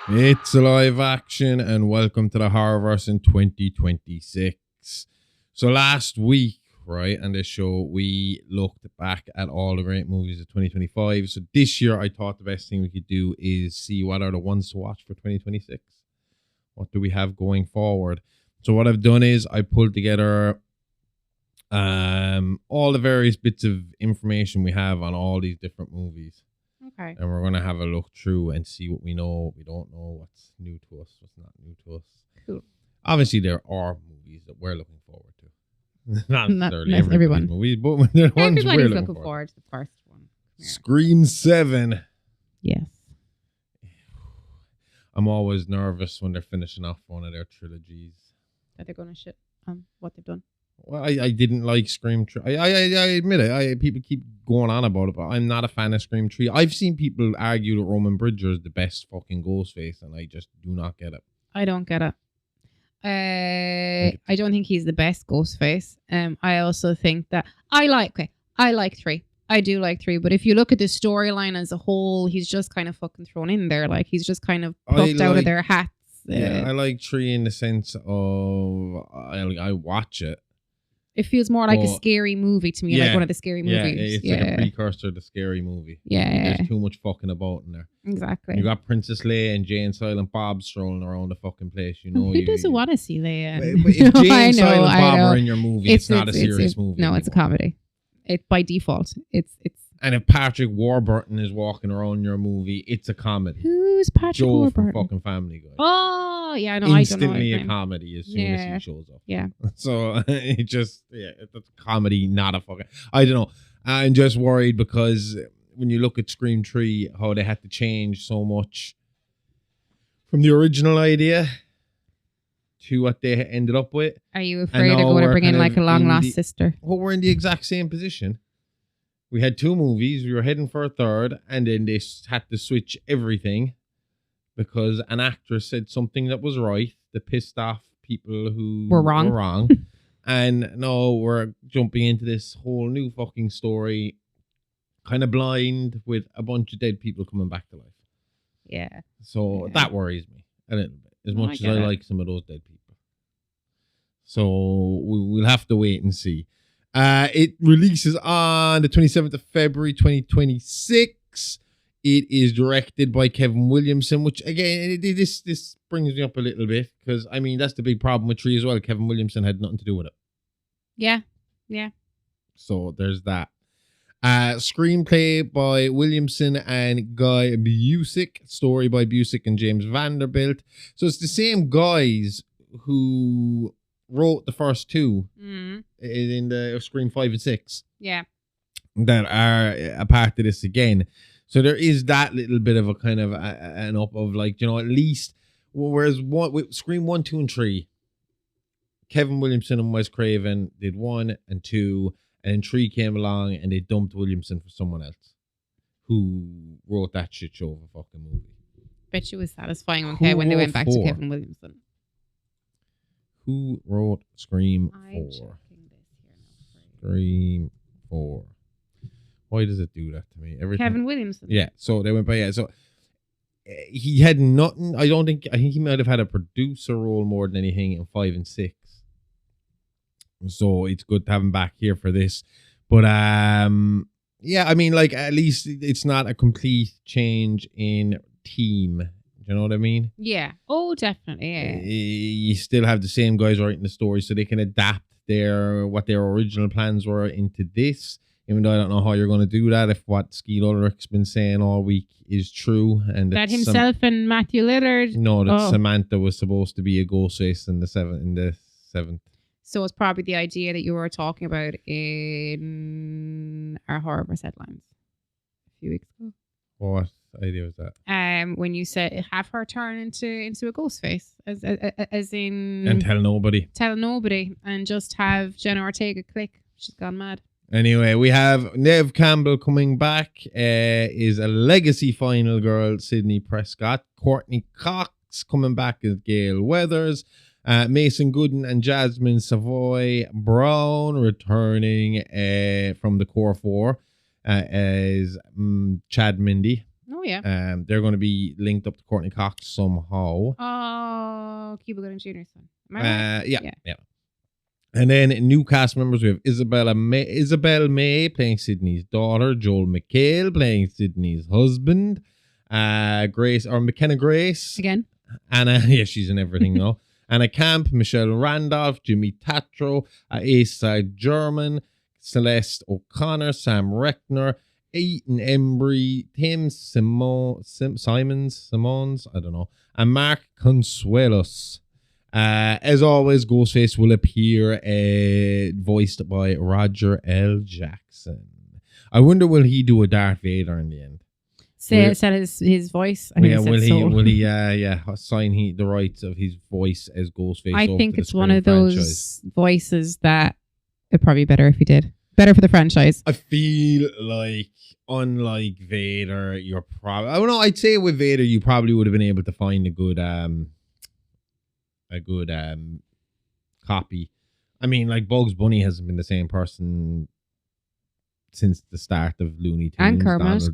It's a live action, and welcome to the Horrorverse in 2026. So last week, right, on this show, we looked back at all the great movies of 2025. So this year, I thought the best thing we could do is see what are the ones to watch for 2026. What do we have going forward? So what I've done is I pulled together all the various bits of information we have on all these different movies. Okay. And we're going to have a look through and see what we know, what we don't know, what's new to us, what's not new to us. Cool. Obviously, there are movies that we're looking forward to. Not necessarily not everyone. movies, but there are ones we're Everybody's looking looking forward to the first one. Yeah. Scream 7. Yes. I'm always nervous when they're finishing off one of their trilogies. That they're going to shit on what they've done. Well, I didn't like Scream 3. I admit it. People keep going on about it, but I'm not a fan of Scream 3. I've seen people argue that Roman Bridger is the best fucking Ghostface, and I just do not get it. I don't get it. I don't think he's the best Ghostface. I also think that I like 3. I do like 3, but if you look at the storyline as a whole, he's just kind of fucking thrown in there. Like he's just kind of plucked out of their hats. Yeah, I like 3 in the sense of I watch it. It feels more like a scary movie to me, like one of the scary movies. Yeah, it's like a precursor to the scary movie. Yeah. There's too much fucking about in there. Exactly. You got Princess Leia and Jay and Silent Bob strolling around the fucking place, you know. Who doesn't want to see Leia? But if Jay and Silent Bob are in your movie, it's not a serious movie. No, it's a comedy. It by default. It's. And if Patrick Warburton is walking around your movie, it's a comedy. Who's Patrick Joe Warburton? from fucking Family Guy. Oh, yeah, I know. Instantly a comedy as soon as he shows up. Yeah. So it just, it's a comedy, not a fucking, I don't know. I'm just worried because when you look at Scream 3, how they had to change so much from the original idea to what they ended up with. Are you afraid they're going to bring in like a long lost sister? Well, we're in the exact same position. We had 2 movies. We were heading for a third, and then they had to switch everything because an actress said something that was right that pissed off people who were wrong. And now we're jumping into this whole new fucking story, kind of blind, with a bunch of dead people coming back to life. Yeah. So that worries me a little bit, as much as I like some of those dead people. So we'll have to wait and see. It releases on the 27th of February 2026. It is directed by Kevin Williamson, which again, this brings me up a little bit because I mean that's the big problem with 3 as well. Kevin Williamson had nothing to do with it. Yeah. So there's that. Screenplay by Williamson and Guy Busick. Story by Busick and James Vanderbilt. So it's the same guys who wrote the first 2 in the Scream 5 and 6. Yeah. That are a part of this again. So there is that little bit of a kind of an up of like, you know, at least, whereas with Scream 1, 2, and 3, Kevin Williamson and Wes Craven did 1 and 2, and then 3 came along and they dumped Williamson for someone else who wrote that shit show of a fucking movie. Bet you was satisfying when they went back to Kevin Williamson. Who wrote Scream 4? Scream 4. Why does it do that to me? Kevin Williamson. Yeah, so they went by, so he had nothing. I think he might have had a producer role more than anything in 5 and 6. So it's good to have him back here for this. But yeah, I mean, like, at least it's not a complete change in team. You know what I mean? Yeah. Oh, definitely. Yeah. You still have the same guys writing the story, so they can adapt what their original plans were into this. Even though I don't know how you're going to do that if what Skeet Ulrich's been saying all week is true, and that himself and Matthew Lillard. No, that Samantha was supposed to be a Ghostface in the seventh. So it's probably the idea that you were talking about in our Horrorverse headlines a few weeks ago. What idea was that? When you said have her turn into a ghost face, as in and tell nobody, and just have Jenna Ortega click. She's gone mad. Anyway, we have Neve Campbell coming back. Is a legacy final girl, Sydney Prescott. Courtney Cox coming back as Gail Weathers. Mason Gooden and Jasmine Savoy Brown returning from the Core 4 as Chad Mindy. Oh, yeah. They're going to be linked up to Courtney Cox somehow. Oh, Cuba Gooding Jr.'s son. Am I right? Yeah. And then new cast members, we have Isabel May playing Sydney's daughter, Joel McHale playing Sydney's husband, McKenna Grace. Again? Anna, yeah, she's in everything now. Anna Camp, Michelle Randolph, Jimmy Tatro, Asa German, Celeste O'Connor, Sam Reckner, Aiton Embry, Tim Simons, I don't know, and Mark Consuelos. As always, Ghostface will appear voiced by Roger L. Jackson. I wonder, will he do a Darth Vader in the end? Said his voice. Will he sign the rights of his voice as Ghostface? I think it's one of those voices that it'd probably be better if he did. Better for the franchise. I feel like, unlike Vader, you're probably... I don't know, I'd say with Vader, you probably would have been able to find a good copy. I mean, like, Bugs Bunny hasn't been the same person since the start of Looney Tunes. And Kermit's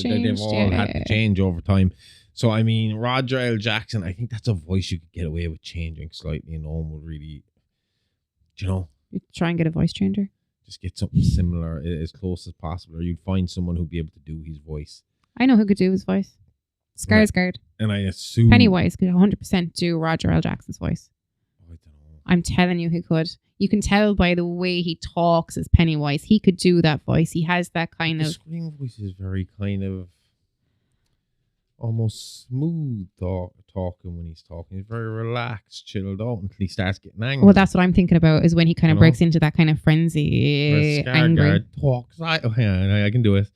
changed. They've all had to change over time. So, I mean, Roger L. Jackson, I think that's a voice you could get away with changing slightly, and no one would really, you try and get a voice changer. Just get something similar, as close as possible, or you'd find someone who'd be able to do his voice. I know who could do his voice. Skarsgård. And I assume Pennywise could 100% do Roger L. Jackson's voice. I don't know. I'm telling you, he could. You can tell by the way he talks as Pennywise. He could do that voice. He has that kind of... The scream voice is very kind of almost smooth talking when he's talking. He's very relaxed, chilled out until he starts getting angry. Well, that's what I'm thinking about, is when he kind of breaks into that kind of frenzy. Angry. Talks like... Oh, yeah, I can do it.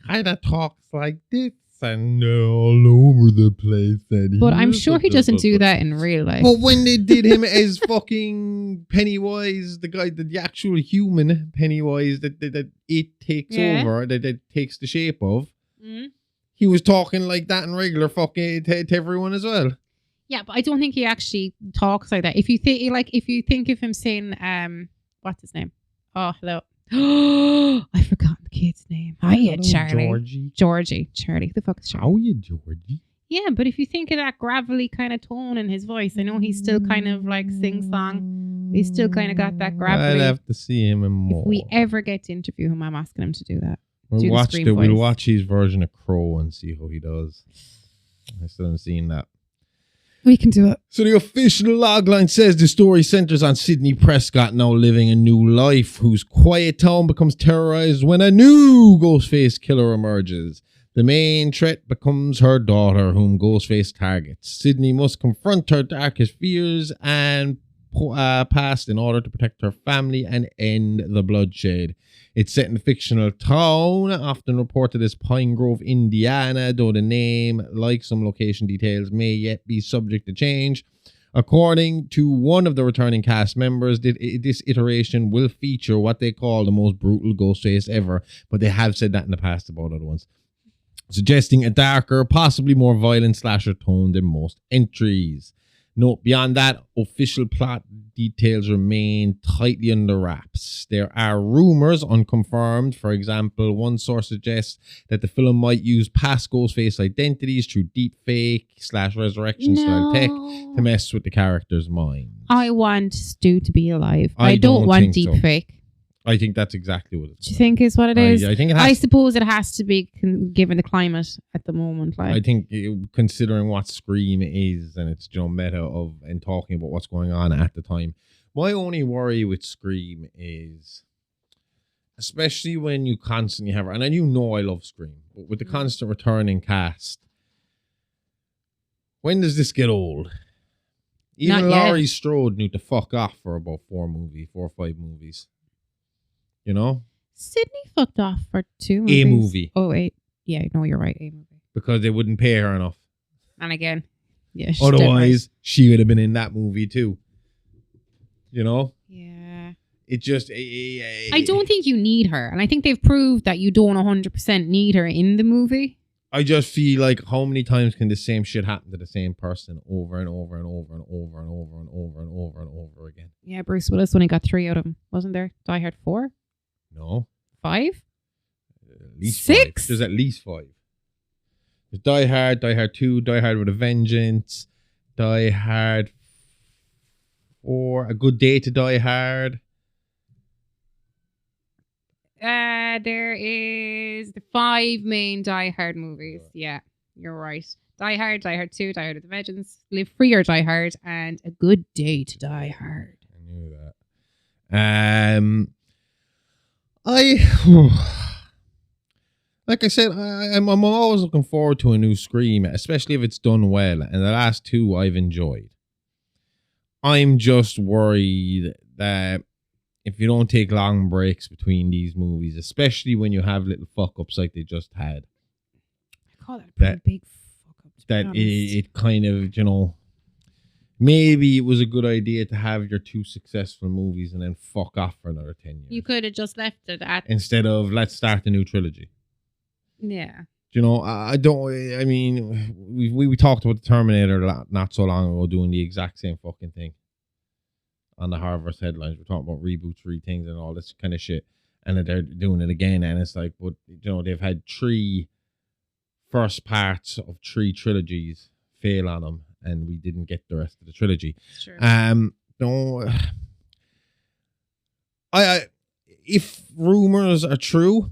Kind of talks like this. And all over the place. But I'm sure he doesn't do that in real life. But when they did him as fucking Pennywise, the guy, the actual human Pennywise that it takes over, that takes the shape of, he was talking like that in regular fucking to everyone as well. Yeah, but I don't think he actually talks like that. If you think of him saying, what's his name? Oh, hello. I forgot the kid's name. Hiya, Charlie. Georgie. Charlie. Who the fuck is Charlie? How are you, Georgie? Yeah, but if you think of that gravelly kind of tone in his voice, I know he's still kind of like sing-song. He's still kind of got that gravelly. I'll have to see him more. If we ever get to interview him, I'm asking him to do that. We'll watch his version of Crow and see how he does. I still haven't seen that. We can do it. So the official logline says the story centers on Sidney Prescott now living a new life, whose quiet town becomes terrorized when a new Ghostface killer emerges. The main threat becomes her daughter, whom Ghostface targets. Sidney must confront her darkest fears and past in order to protect her family and end the bloodshed. It's set in a fictional town, often reported as Pine Grove, Indiana, though the name, like some location details, may yet be subject to change. According to one of the returning cast members, this iteration will feature what they call the most brutal Ghostface ever, but they have said that in the past about other ones, suggesting a darker, possibly more violent slasher tone than most entries. Note, beyond that, official plot details remain tightly under wraps. There are rumors, unconfirmed. For example, one source suggests that the film might use past Ghostface identities through deep fake / resurrection style tech to mess with the character's mind. I want Stu to be alive. I don't want deep fake. I think that's exactly what it's. Do you think is what it is? I think it has. I suppose it has to be given the climate at the moment. Like, I think considering what Scream is and its meta of and talking about what's going on at the time, my only worry with Scream is, especially when you constantly have, and I love Scream, but with the constant returning cast, when does this get old? Even Laurie Strode knew to fuck off for about 4 or 5 movies. You know? Sydney fucked off for 2 movies. A movie. Oh, 8. Yeah, no, you're right. A movie. Because they wouldn't pay her enough. And again, yeah. Otherwise, she would have been in that movie too. You know? Yeah. It just... I don't think you need her. And I think they've proved that you don't 100% need her in the movie. I just feel like how many times can the same shit happen to the same person over and over and over and over and over and over and over and over again? Yeah, Bruce Willis only got 3 out of him. Wasn't there? Die Hard 4? No. 5? At least 6? 5. There's at least 5. There's Die Hard, Die Hard 2, Die Hard with a Vengeance, Die Hard 4, A Good Day to Die Hard. There is the 5 main Die Hard movies. Yeah, you're right. Die Hard, Die Hard 2, Die Hard with the Vengeance, Live Free or Die Hard, and A Good Day to Die Hard. I knew that. Like I said, I'm always looking forward to a new Scream, especially if it's done well. And the last 2 I've enjoyed. I'm just worried that if you don't take long breaks between these movies, especially when you have little fuck ups like they just had, I call that a pretty big fuck up. That it kind of, you know, maybe it was a good idea to have your 2 successful movies and then fuck off for another 10 years. You could have just left it at instead of let's start a new trilogy. Yeah. You know, I mean, we talked about the Terminator not so long ago doing the exact same fucking thing on the Horrorverse headlines. We're talking about reboots, things and all this kind of shit. And then they're doing it again. And it's like, but, you know, they've had 3 first parts of 3 trilogies fail on them. And we didn't get the rest of the trilogy. Sure. No, if rumors are true,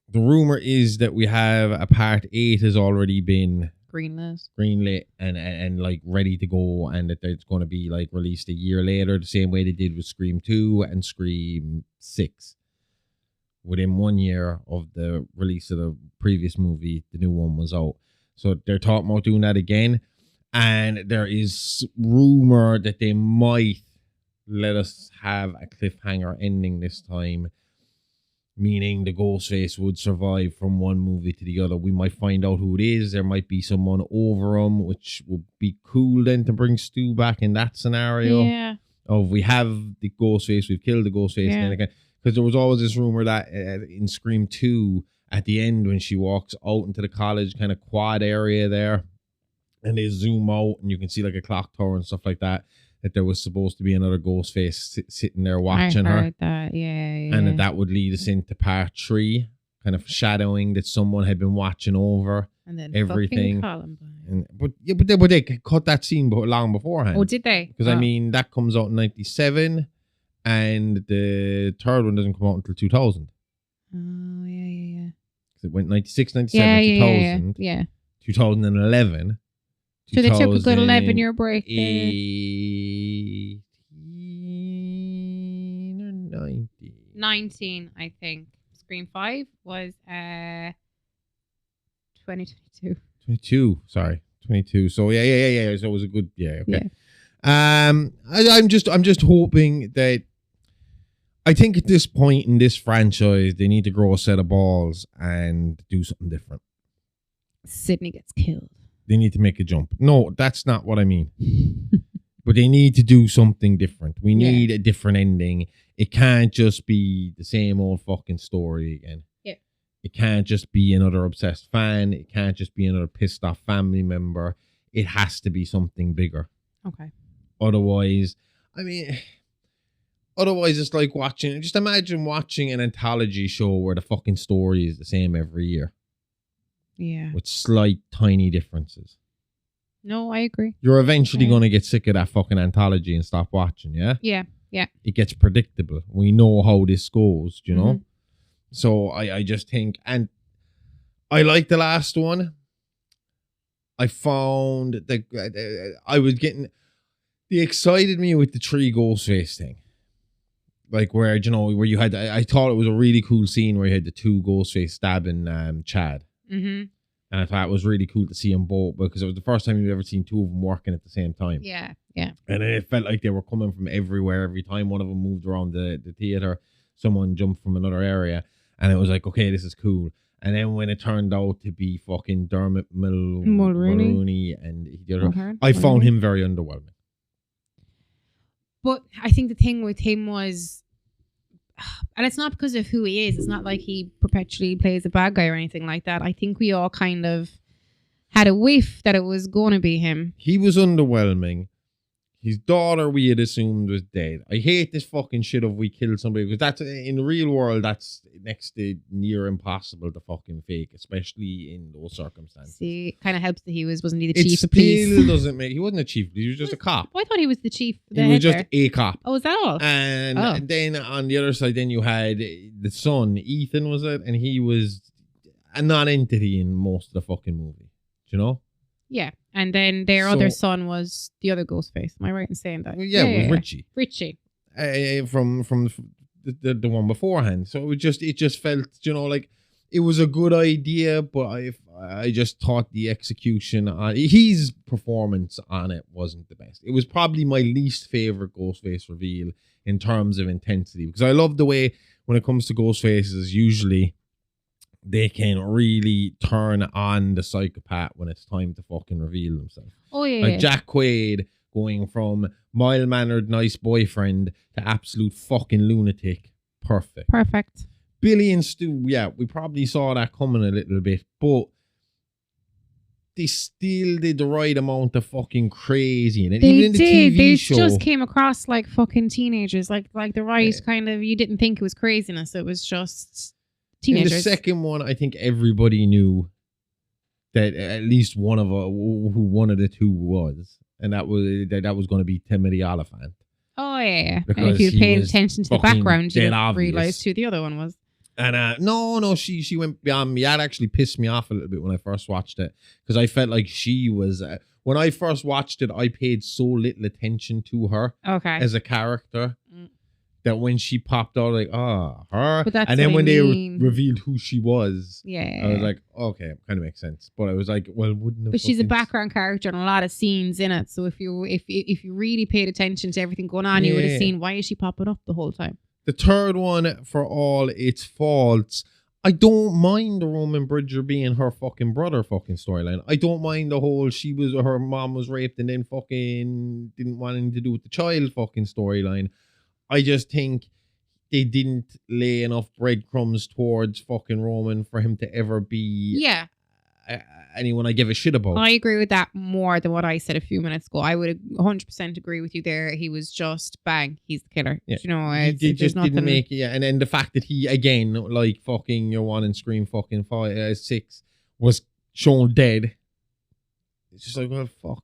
the rumor is that we have a part 8 has already been greenlit and like ready to go, and that it's going to be like released a year later, the same way they did with Scream 2 and Scream 6. Within 1 year of the release of the previous movie, the new one was out. So they're talking about doing that again. And there is rumor that they might let us have a cliffhanger ending this time, meaning the Ghostface would survive from one movie to the other. We might find out who it is. There might be someone over him, which would be cool then to bring Stu back in that scenario. Yeah. Of we have the Ghostface, we've killed the Ghostface, and then again. Because there was always this rumor that in Scream 2, at the end when she walks out into the college kind of quad area there, and they zoom out and you can see like a clock tower and stuff like that, that there was supposed to be another Ghostface sitting there watching her. I heard that, yeah. And that would lead us into part 3, kind of shadowing that someone had been watching over and then everything. Columbine. But they cut that scene long beforehand. Oh, did they? Because I mean, that comes out in 97, and the third one doesn't come out until 2000. Oh, yeah. It went 96, 97, 2000. Yeah. 2011. So they took a good 11-year break. 18 or 19? 19, I think. Scream 5 was 2022. 22, sorry. 22. So yeah. So it was a good, okay. Yeah. I'm just hoping that, I think at this point in this franchise, they need to grow a set of balls and do something different. Sydney gets killed. They need to make a jump. No, that's not what I mean. But they need to do something different. We need a different ending. It can't just be the same old fucking story again. Yeah. It can't just be another obsessed fan. It can't just be another pissed off family member. It has to be something bigger. Okay. Otherwise, it's like watching, just imagine watching an anthology show where the fucking story is the same every year. Yeah. With slight, tiny differences. No, I agree. You're eventually going to get sick of that fucking anthology and stop watching, yeah? Yeah. It gets predictable. We know how this goes, you know? So I just think, and I like the last one. I found that I was getting, they excited me with the 3 Ghostface thing. Like where, you know, where you had, I thought it was a really cool scene where you had the 2 Ghostface stabbing Chad. Mm-hmm. And I thought it was really cool to see them both because it was the first time you've ever seen 2 of them working at the same time. Yeah. And it felt like they were coming from everywhere. Every time one of them moved around the theater, someone jumped from another area. And it was like, okay, this is cool. And then when it turned out to be fucking Dermot Mulroney and the other, I found him very underwhelming. But I think the thing with him was, and it's not because of who he is. It's not like he perpetually plays a bad guy or anything like that. I think we all kind of had a whiff that it was going to be him. He was underwhelming. His daughter, we had assumed, was dead. I hate this fucking shit of we killed somebody, because that's, in the real world, that's next to near impossible to fucking fake, especially in those circumstances. See, kind of helps that wasn't he the It chief of still police? doesn't make. He wasn't a chief. He was just a cop. I thought he was the chief. He was just a cop. Oh, was that all? And then on the other side, then you had the son, Ethan, was it? And he was a non-entity in most of the fucking movie. Do you know? Yeah. And then their other son was the other Ghostface. Am I right in saying that? Yeah, it was Richie. Richie. From the one beforehand. So it just felt, you know, like it was a good idea, but I just thought the execution on his performance on it wasn't the best. It was probably my least favorite Ghostface reveal in terms of intensity, because I love the way when it comes to Ghostfaces, usually they can really turn on the psychopath when it's time to fucking reveal themselves. Oh, yeah. Like Jack Quaid going from mild-mannered, nice boyfriend to absolute fucking lunatic. Perfect. Billy and Stu, yeah, we probably saw that coming a little bit, but they still did the right amount of fucking crazy in it. They even in the did. TV They show, just came across like fucking teenagers, like the right kind of. You didn't think it was craziness. It was just teenagers. In the second one, I think everybody knew that at least one of who one of the two was, and that was going to be Timothy Oliphant. Oh yeah. Because and if you he paid was attention to the fucking background, you dead realized who the other one was. And no, she went beyond me. That actually pissed me off a little bit when I first watched it, because I felt like she was. When I first watched it, I paid so little attention to her as a character that when she popped out, like, her. But that's and then what when I they mean. revealed who she was, yeah, I was like, okay, kind of makes sense. But I was like, well, wouldn't have. But she's a background character in a lot of scenes in it. So if you really paid attention to everything going on, you would have seen, why is she popping up the whole time? The third one, for all its faults, I don't mind the Roman Bridger being her fucking brother fucking storyline. I don't mind the whole her mom was raped and then fucking didn't want anything to do with the child fucking storyline. I just think they didn't lay enough breadcrumbs towards fucking Roman for him to ever be anyone I give a shit about. I agree with that more than what I said a few minutes ago. I would 100% agree with you there. He was just bang, he's the killer. Yeah. You know, he just didn't make it. Yeah, and then the fact that he again, like fucking your one in Scream fucking 6, was shown dead. It's just like, well, fuck.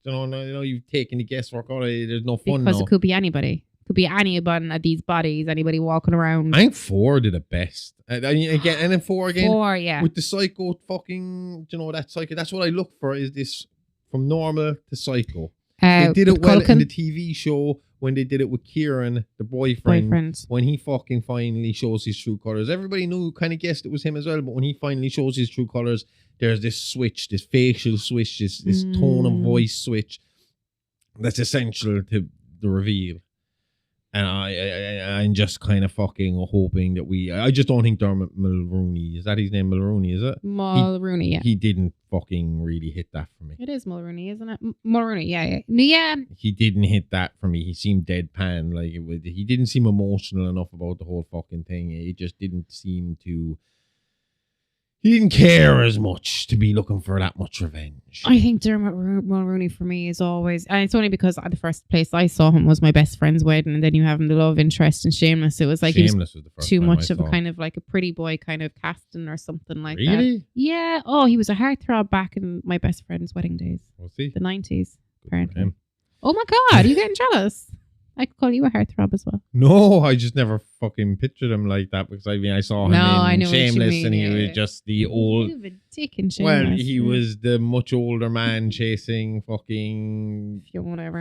You know, you've taken the guesswork out of it. There's no fun because now. It could be anybody. Could be anybody at these bodies, anybody walking around. I think 4 did the best. And then 4 again. 4, yeah. With the psycho fucking, you know, that psycho. That's what I look for, is this from normal to psycho. They did it well in the TV show when they did it with Kieran, the boyfriend. When he fucking finally shows his true colors. Everybody knew, kind of guessed it was him as well, but when he finally shows his true colors, there's this switch, this facial switch, this tone of voice switch that's essential to the reveal. And I'm just kind of fucking hoping that I just don't think Dermot Mulroney, is that his name, Mulroney, is it? Mulroney, yeah. He didn't fucking really hit that for me. It is Mulroney, isn't it? Mulroney, yeah. Yeah. He didn't hit that for me. He seemed deadpan. Like, he didn't seem emotional enough about the whole fucking thing. It just didn't seem to... He didn't care as much to be looking for that much revenge. I think Dermot Mulroney for me is always, and it's only because the first place I saw him was my best friend's wedding, and then you have him the love interest in Shameless. It was like Shameless was the first too much of a kind of like a pretty boy kind of casting or something like that. Really? Yeah. Oh, he was a heartthrob back in my best friend's wedding days. Was he? The 90s, apparently. Oh my God, are you getting jealous? I could call you a heartthrob as well. No, I just never fucking pictured him like that, because I saw him in Shameless, and he was just the old... A dick in Shameless. Well, he was the much older man chasing fucking Fiona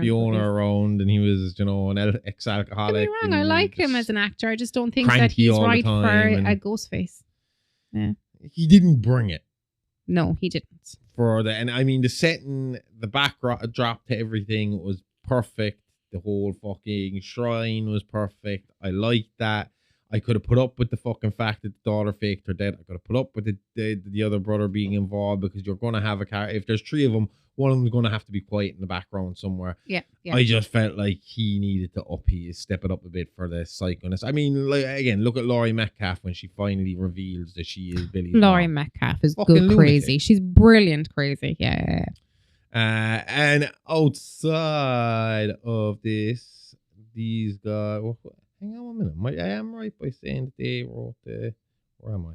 around, and he was, you know, an ex-alcoholic. Don't get me wrong, I like him as an actor. I just don't think that he's right for a Ghostface. Yeah. He didn't bring it. No, he didn't. And I mean, the setting, the backdrop to everything was perfect. The whole fucking shrine was perfect. I liked that. I could have put up with the fucking fact that the daughter faked her death. I could have put up with the other brother being involved, because you're going to have a character. If there's 3 of them, one of them is going to have to be quiet in the background somewhere. Yeah. I just felt like he needed to step it up a bit for the psychoness. I mean, like, again, look at Laurie Metcalf when she finally reveals that she is Billy's Laurie mom. Metcalf is fucking good lunatic. crazy. She's brilliant crazy. Yeah. And outside of this, these guys. Hang on a minute. I am right by saying that they wrote the. Where am I?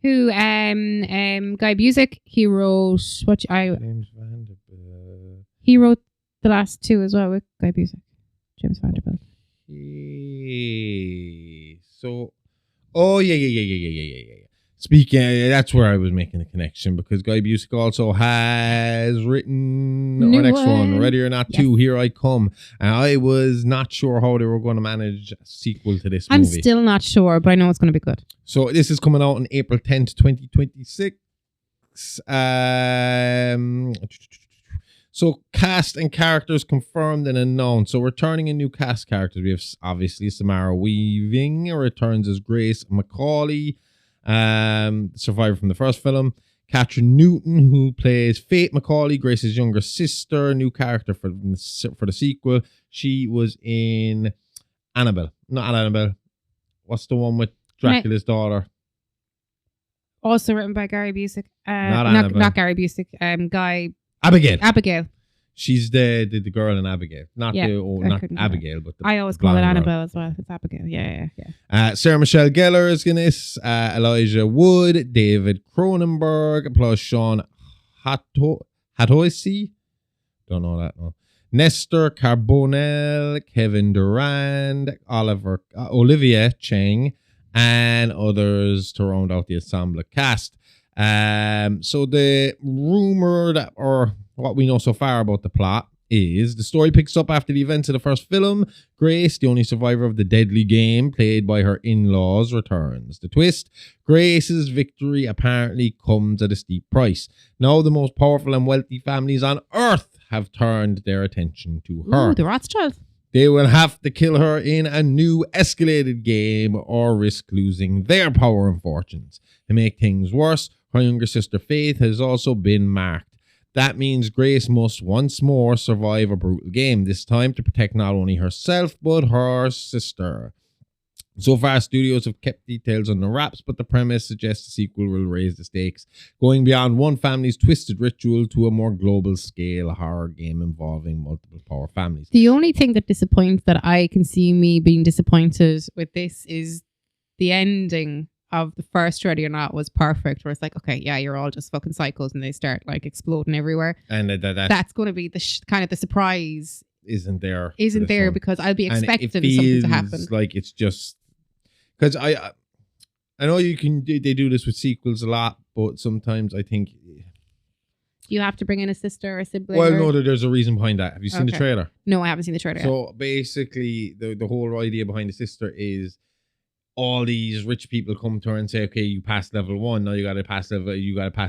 Who? Guy Busick. He wrote James Vanderbilt. He wrote the last two as well with Guy Busick. James Vanderbilt. So, yeah. Speaking, that's where I was making the connection because Guy Busick also has written our next one, Ready or Not 2, Here I Come. And I was not sure how they were going to manage a sequel to this movie. I'm still not sure, but I know it's going to be good. So this is coming out on April 10th, 2026. So cast and characters confirmed and announced. So returning in new cast characters, we have obviously Samara Weaving returns as Grace McCauley, survivor from the first film. Katherine Newton, who plays Faith McCauley, Grace's younger sister, new character for the sequel. She was in Annabelle. Not Annabelle. What's the one with Dracula's daughter? Also written by Gary Busick. Not Gary Busick. Guy. Abigail. She's the girl in Abigail. Not Abigail, but I always call it Annabelle as well. It's Abigail. Yeah. Sarah Michelle Gellar is in this. Elijah Wood, David Cronenberg, plus Sean Hatoisi. Don't know that, no. Nestor Carbonell, Kevin Durand, Olivia Cheng, and others to round out the ensemble cast. So the rumor that, or what we know so far about the plot, is the story picks up after the events of the first film. Grace, the only survivor of the deadly game played by her in-laws, returns. The twist: Grace's victory apparently comes at a steep price. Now the most powerful and wealthy families on Earth have turned their attention to her. Ooh, the Rothschilds. They will have to kill her in a new escalated game or risk losing their power and fortunes. To make things worse, her younger sister Faith has also been marked. That means Grace must once more survive a brutal game, this time to protect not only herself, but her sister. So far, studios have kept details on the wraps, but the premise suggests the sequel will raise the stakes, going beyond one family's twisted ritual to a more global scale horror game involving multiple power families. The only thing that disappoints, that I can see me being disappointed with this, is the ending of the first Ready or Not was perfect, where it's like, okay, yeah, you're all just fucking psychos, and they start like exploding everywhere. And that's going to be the kind of the surprise. Isn't there because I'll be expecting something to happen. Like it's just because I know they do this with sequels a lot, but sometimes I think you have to bring in a sister or a sibling. Well, no, there's a reason behind that. Have you seen the trailer? No, I haven't seen the trailer. So basically, the whole idea behind the sister is all these rich people come to her and say, okay, you passed level 1. Now you got to pass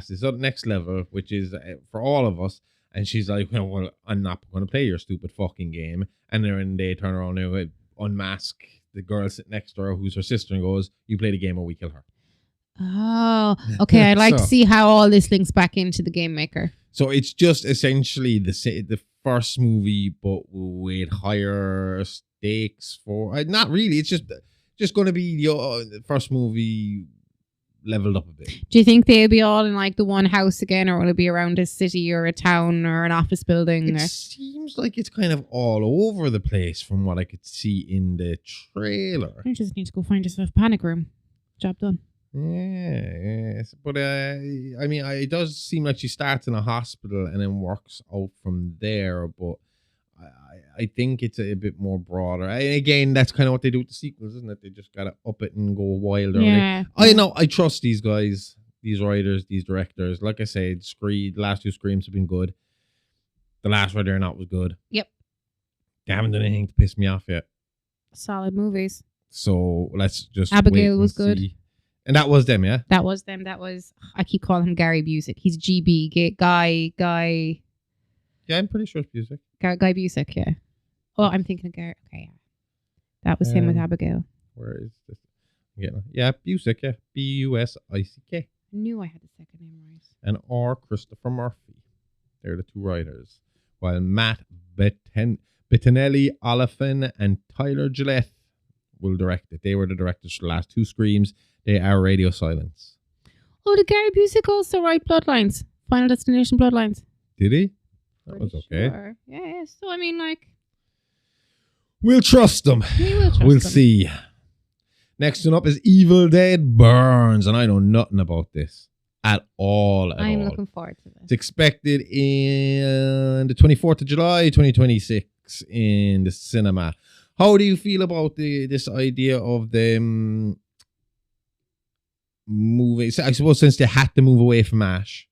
this next level, which is for all of us. And she's like, well, I'm not going to play your stupid fucking game. And then they turn around and unmask the girl sitting next to her, who's her sister, and goes, you play the game or we kill her. Oh, okay. I'd like to see how all this links back into the Game Maker. So it's just essentially the first movie, but with higher stakes for... not really. It's just going to be the first movie leveled up a bit. Do you think they'll be all in like the one house again, or will it be around a city or a town or an office building? It seems like it's kind of all over the place from what I could see in the trailer. You just need to go find yourself a panic room. Job done. Yeah, but I mean, it does seem like she starts in a hospital and then works out from there, but I think it's a bit more broader. And again, that's kind of what they do with the sequels, isn't it? They just gotta up it and go wilder. Yeah. I know. I trust these guys, these writers, these directors. Like I said, the last two Screams have been good. The last Ready or Not was good. Yep. They haven't done anything to piss me off yet. Solid movies. So let's just Abigail was good. And that was them, yeah? That was them. That was... I keep calling him Gary Busick. He's GB. Guy... Yeah, I'm pretty sure it's Busick. Guy Busick, yeah. Oh, I'm thinking of Gary. Okay, yeah. That was him with Abigail. Where is this? Yeah, Busick, yeah. Busick. I knew I had the second name right. And R. Christopher Murphy. They're the two writers. While Matt Bettinelli Oliphant and Tyler Gillette will direct it. They were the directors for the last two Screams. They are Radio Silence. Oh, did Gary Busick also write Bloodlines? Final Destination Bloodlines. Did he? That was okay. Sure. Yeah. So I mean, like, We'll trust them. we will trust We'll them. see. Next one up is Evil Dead Burns, and I know nothing about this at all. I'm looking forward to It's this. expected in the 24th of July, 2026 in the cinema. How do you feel about this idea of them moving? I suppose since they had to move away from Ash,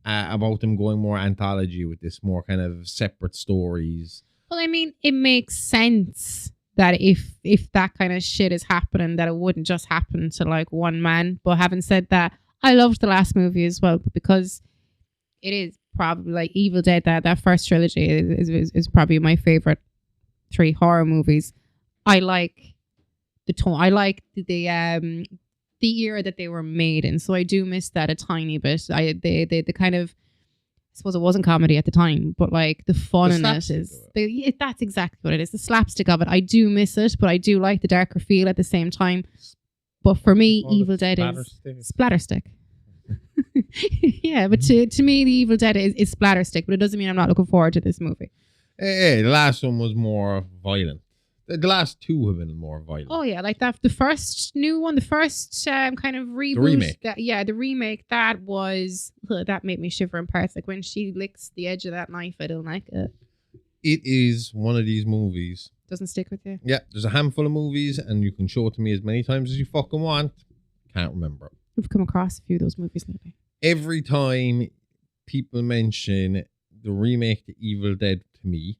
about them going more anthology with this, more kind of separate stories. Well, I mean, it makes sense that if that kind of shit is happening, that it wouldn't just happen to like one man. But having said that, I loved the last movie as well, because it is probably like Evil Dead. That first trilogy is probably my favorite 3 horror movies. I like the tone. I like the era that they were made in. So I do miss that a tiny bit. The kind of, I suppose it wasn't comedy at the time, but like the fun in it is that's exactly what it is. The slapstick of it. I do miss it, but I do like the darker feel at the same time. But for me, Evil Dead is splatterstick. Yeah, but to me, the Evil Dead is splatterstick, but it doesn't mean I'm not looking forward to this movie. Hey, the last one was more violent. The last 2 have been more violent. Oh yeah, like that. The first new one, the first kind of reboot. The remake. The remake. That was that made me shiver in parts. Like when she licks the edge of that knife, I don't like it. It is one of these movies. Doesn't stick with you. Yeah, there's a handful of movies, and you can show it to me as many times as you fucking want. Can't remember it. We've come across a few of those movies lately. Every time people mention the remake to Evil Dead to me,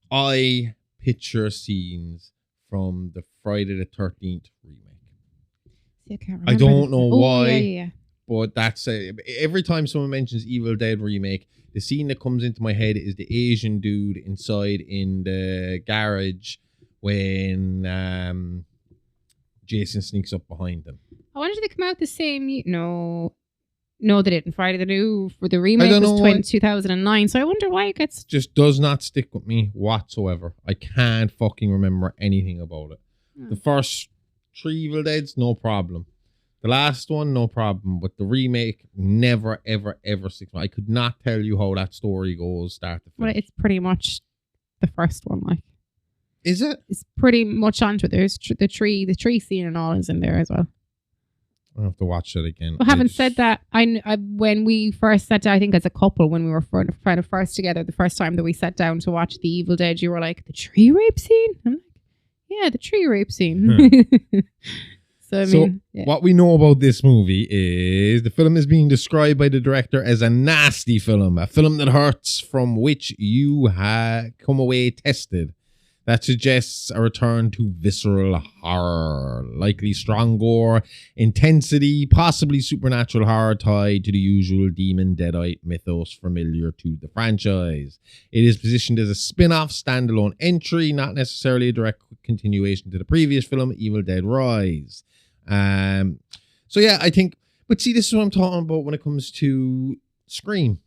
I picture scenes from the Friday the 13th remake. See, I can't I remember. don't know why, Yeah. but that's every time someone mentions Evil Dead remake, the scene that comes into my head is the Asian dude inside in the garage when Jason sneaks up behind them. I wonder if they come out the same year. No, they didn't. Friday the remake was 2009. So I wonder why it gets. Just does not stick with me whatsoever. I can't fucking remember anything about it. The first 3 Evil Deads, no problem. The last one, no problem. But the remake, never, ever, ever sticks. I could not tell you how that story goes start to finish. Well, it's pretty much the first one. Like, is it? It's pretty much onto it. There's the tree scene and all is in there as well. I'll have to watch it again. Well, having said that, I when we first sat down, I think as a couple, when we were kind of first together, the first time that we sat down to watch The Evil Dead, you were like, the tree rape scene? I'm like, yeah, the tree rape scene. So, I mean, what we know about this movie is the film is being described by the director as a nasty film, a film that hurts, from which you come away tested. That suggests a return to visceral horror, likely strong gore, intensity, possibly supernatural horror tied to the usual demon deadite mythos familiar to the franchise. It is positioned as a spin-off standalone entry, not necessarily a direct continuation to the previous film, Evil Dead Rise. So yeah, I think, but see, this is what I'm talking about when it comes to Scream.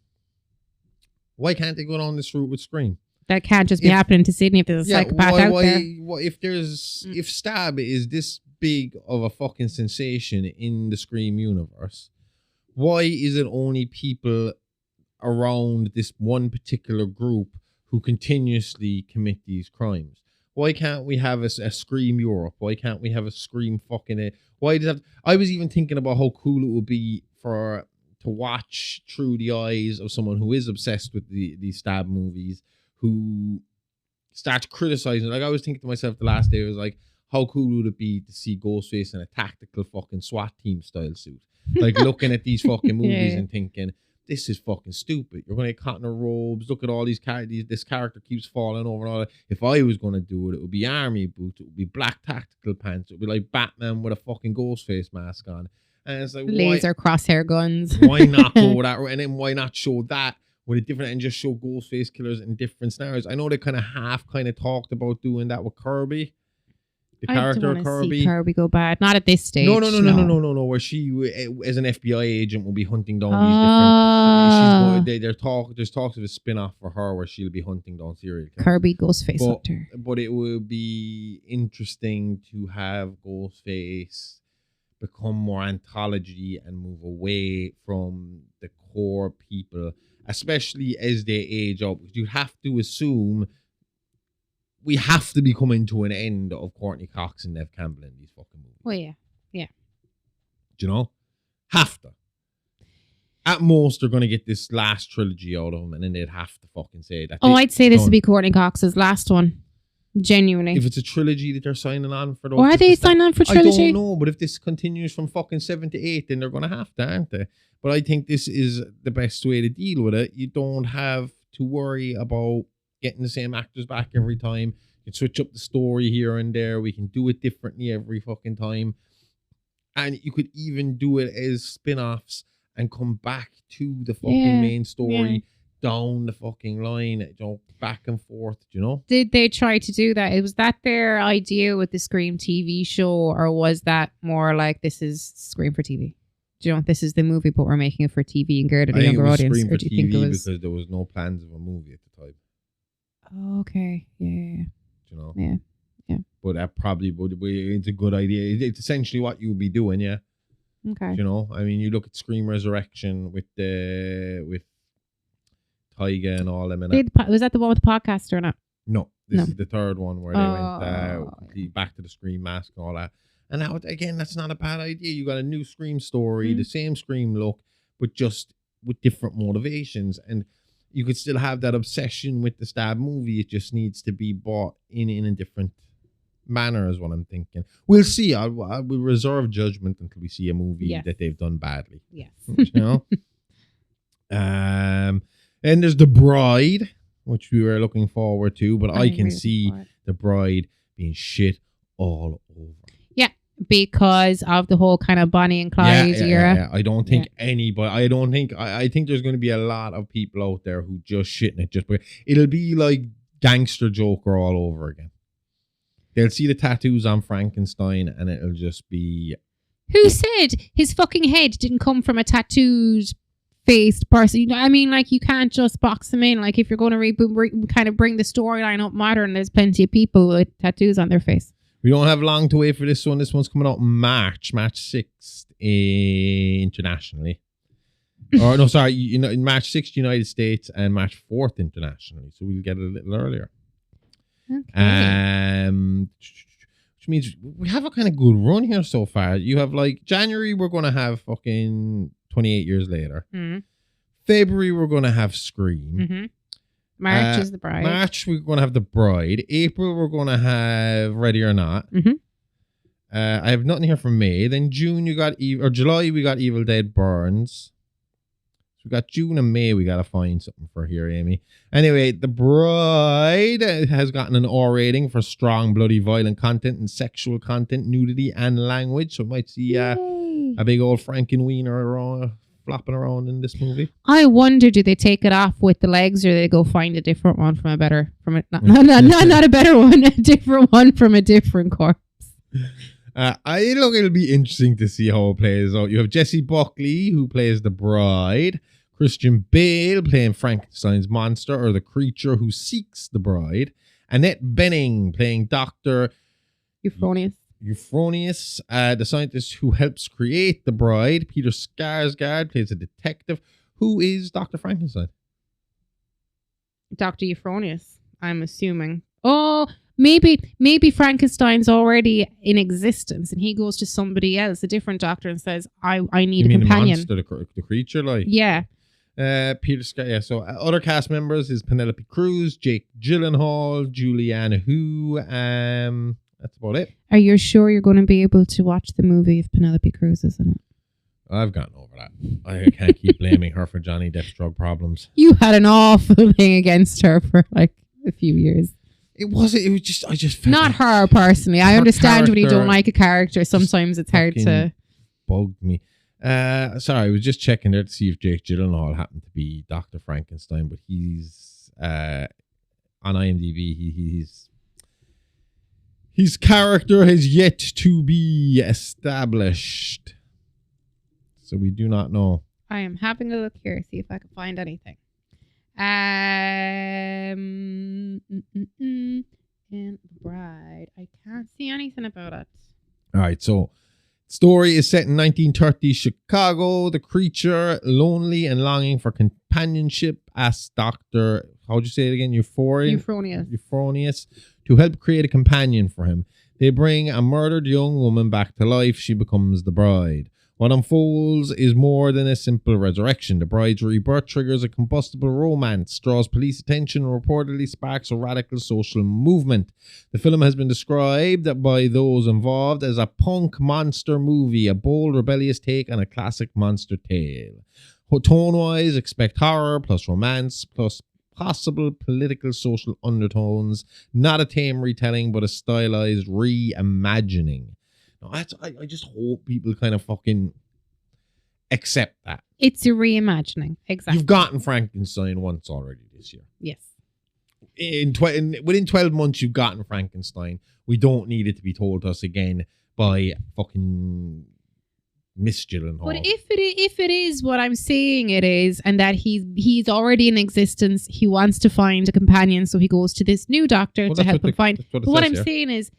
Why can't they go down this route with Scream? That can't just be happening to Sydney if there's a psychopath out there. If Stab is this big of a fucking sensation in the Scream universe, why is it only people around this one particular group who continuously commit these crimes? Why can't we have a Scream Europe? Why can't we have a Scream fucking... Why does that... I was even thinking about how cool it would be to watch through the eyes of someone who is obsessed with these Stab movies, who starts criticizing. Like, I was thinking to myself the last day, I was like, how cool would it be to see Ghostface in a tactical fucking SWAT team style suit? Like, looking at these fucking movies and thinking, this is fucking stupid. You're going to get caught in the robes. Look at all these characters. This character keeps falling over and all that. If I was going to do it, it would be army boots. It would be black tactical pants. It would be like Batman with a fucking Ghostface mask on. And it's like, laser crosshair guns. Why not go that route? And then why not show that with a different, and just show Ghostface killers in different scenarios? I know they kind of talked about doing that with Kirby. The character of Kirby. See Kirby go bad. Not at this stage. No. Where she, as an FBI agent, will be hunting down these different. There's talks of a spin-off for her where she'll be hunting down serial killers. Kirby Ghostface hunter. But it would be interesting to have Ghostface become more anthology and move away from the core people, especially as they age up. You have to assume we have to be coming to an end of Courtney Cox and Nev Campbell in these fucking movies. Well, yeah. Do you know? Have to. At most, they're going to get this last trilogy out of them, and then they'd have to fucking say that. I'd say this would be Courtney Cox's last one. Genuinely. If it's a trilogy that they're signing on for, Or are they signing on for trilogy? I don't know, but if this continues from fucking 7 to 8, then they're going to have to, aren't they? But I think this is the best way to deal with it. You don't have to worry about getting the same actors back every time. You can switch up the story here and there. We can do it differently every fucking time. And you could even do it as spin-offs and come back to the fucking main story down the fucking line, you know, back and forth, you know? Did they try to do that? Was that their idea with the Scream TV show, or was that more like, this is Scream for TV? Do you know, this is the movie, but we're making it for TV and geared at a younger audience? Scream or do you think it was because there was no plans of a movie at the time? Oh, okay. Yeah. Do you know? Yeah. But that probably would be, it's a good idea. It's essentially what you would be doing, yeah. Okay. You know, I mean, you look at Scream Resurrection with Tyga and all them. Was that the one with the podcast or not? No, this is the third one where they went back to the Scream mask and all that. And now, again, that's not a bad idea. You got a new Scream story, the same Scream look, but just with different motivations. And you could still have that obsession with the Stab movie. It just needs to be bought in a different manner, is what I'm thinking. We'll see. I will reserve judgment until we see a movie that they've done badly. Yes. You know? And there's The Bride, which we were looking forward to, but I can see The Bride being shit all over. Yeah, because of the whole kind of Bonnie and Clyde era. Yeah. I don't think anybody, I think there's going to be a lot of people out there who just shitting it. It'll be like Gangster Joker all over again. They'll see the tattoos on Frankenstein and it'll just be... Who said his fucking head didn't come from a tattooed faced person? You know, I mean, like, you can't just box him in. Like, if you're going to kind of bring the storyline up modern, there's plenty of people with tattoos on their face. We don't have long to wait for this one. This one's coming out in March 6th internationally. Or no, sorry, March 6th United States and March 4th internationally. So we'll get it a little earlier. Okay. Which means we have a kind of good run here so far. You have like January, we're going to have fucking 28 Years Later. Mm-hmm. February, we're going to have Scream. Mm-hmm. March is The Bride. March, we're going to have The Bride. April, we're going to have Ready or Not. Mm-hmm. I have nothing here for May. Then June, July, we got Evil Dead Burns. We got June and May. We got to find something for here, Amy. Anyway, The Bride has gotten an R rating for strong, bloody, violent content and sexual content, nudity and language. So we might see a big old Frankenwiener flopping around in this movie. I wonder, do they take it off with the legs, or do they go find a different one not a better one, a different one from a different corpse? It'll be interesting to see how it plays out. You have Jessie Buckley, who plays the bride. Christian Bale playing Frankenstein's monster, or the creature who seeks the bride. Annette Bening playing Dr. Euphonious, the scientist who helps create the bride. Peter Skarsgård plays a detective. Who is Dr. Frankenstein? Dr. Euphonious, I'm assuming. Oh, maybe Frankenstein's already in existence and he goes to somebody else, a different doctor, and says, I need a companion. The monster, the creature, like? Yeah. Peter Scott, yeah. So other cast members is Penelope Cruz, Jake Gyllenhaal, Julianne Hu. That's about it. Are you sure you're going to be able to watch the movie if Penelope Cruz is in it? I've gotten over that. I can't keep blaming her for Johnny Depp's drug problems. You had an awful thing against her for like a few years. It was just, I just felt not her personally. I understand when you don't like a character. Sometimes it's hard to. Bugged me. Sorry, I was just checking there to see if Jake Gyllenhaal happened to be Dr. Frankenstein, but he's on IMDb. His character has yet to be established, so we do not know. I am having a look here, see if I can find anything. And The Bride. I can't see anything about it. All right, so Story is set in 1930s Chicago. The creature, lonely and longing for companionship, asks Dr. How'd you say it again? Euphonius to help create a companion for him. They bring a murdered young woman back to life. She becomes the bride. What unfolds is more than a simple resurrection. The bride's rebirth triggers a combustible romance, draws police attention, and reportedly sparks a radical social movement. The film has been described by those involved as a punk monster movie, a bold, rebellious take on a classic monster tale. Tone-wise, expect horror plus romance plus possible political social undertones. Not a tame retelling, but a stylized reimagining. I just hope people kind of fucking accept that. It's a reimagining. Exactly. You've gotten Frankenstein once already this year. Yes. Within 12 months, you've gotten Frankenstein. We don't need it to be told to us again by fucking Miss Gyllenhaal. But if it is what I'm saying it is, and that he's already in existence, he wants to find a companion, so he goes to this new doctor to help him find. But what I'm saying is,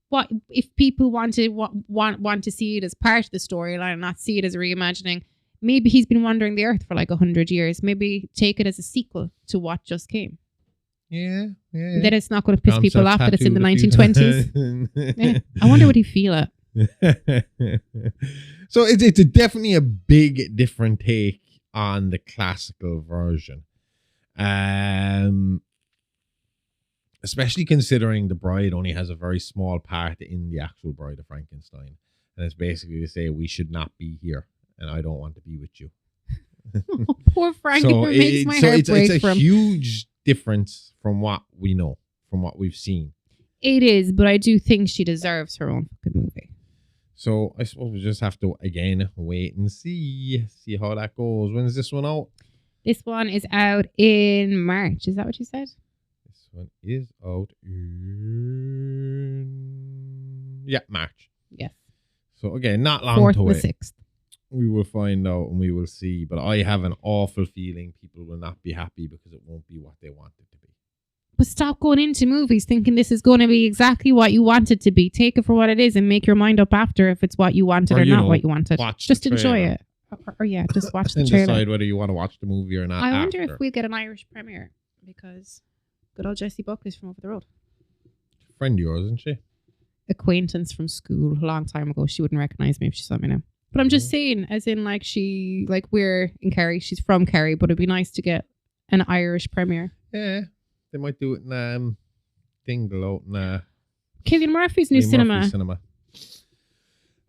what if people want to see it as part of the storyline and not see it as a reimagining? Maybe he's been wandering the earth for like 100 years. Maybe take it as a sequel to what just came. Yeah. Then it's not going to piss people off that it's in the 1920s. Yeah. I wonder what he'd feel at. So it's definitely a big different take on the classical version. Especially considering the bride only has a very small part in the actual Bride of Frankenstein. And it's basically to say we should not be here and I don't want to be with you. Poor Frank. So it makes my heart break. It's a huge difference from what we know, from what we've seen. It is, but I do think she deserves her own fucking movie. So I suppose we just have to, again, wait and see how that goes. When is this one out? This one is out in March. Is that what you said? This one is out in... Yeah, March. Yes. So again, not long 4th to wait. 6th. We will find out and we will see. But I have an awful feeling people will not be happy because it won't be what they want it to be. But stop going into movies thinking this is going to be exactly what you want it to be. Take it for what it is and make your mind up after if it's what you wanted or not what you wanted. Just enjoy it. Or just watch the trailer. And decide whether you want to watch the movie or not. I wonder if we'll get an Irish premiere because good old Jessie Buckley's from over the road. Friend of yours, isn't she? Acquaintance from school a long time ago. She wouldn't recognize me if she saw me now. But I'm just saying, as in we're in Kerry. She's from Kerry, but it'd be nice to get an Irish premiere. Yeah. They might do it in Dingle out in Cillian Murphy's new cinema.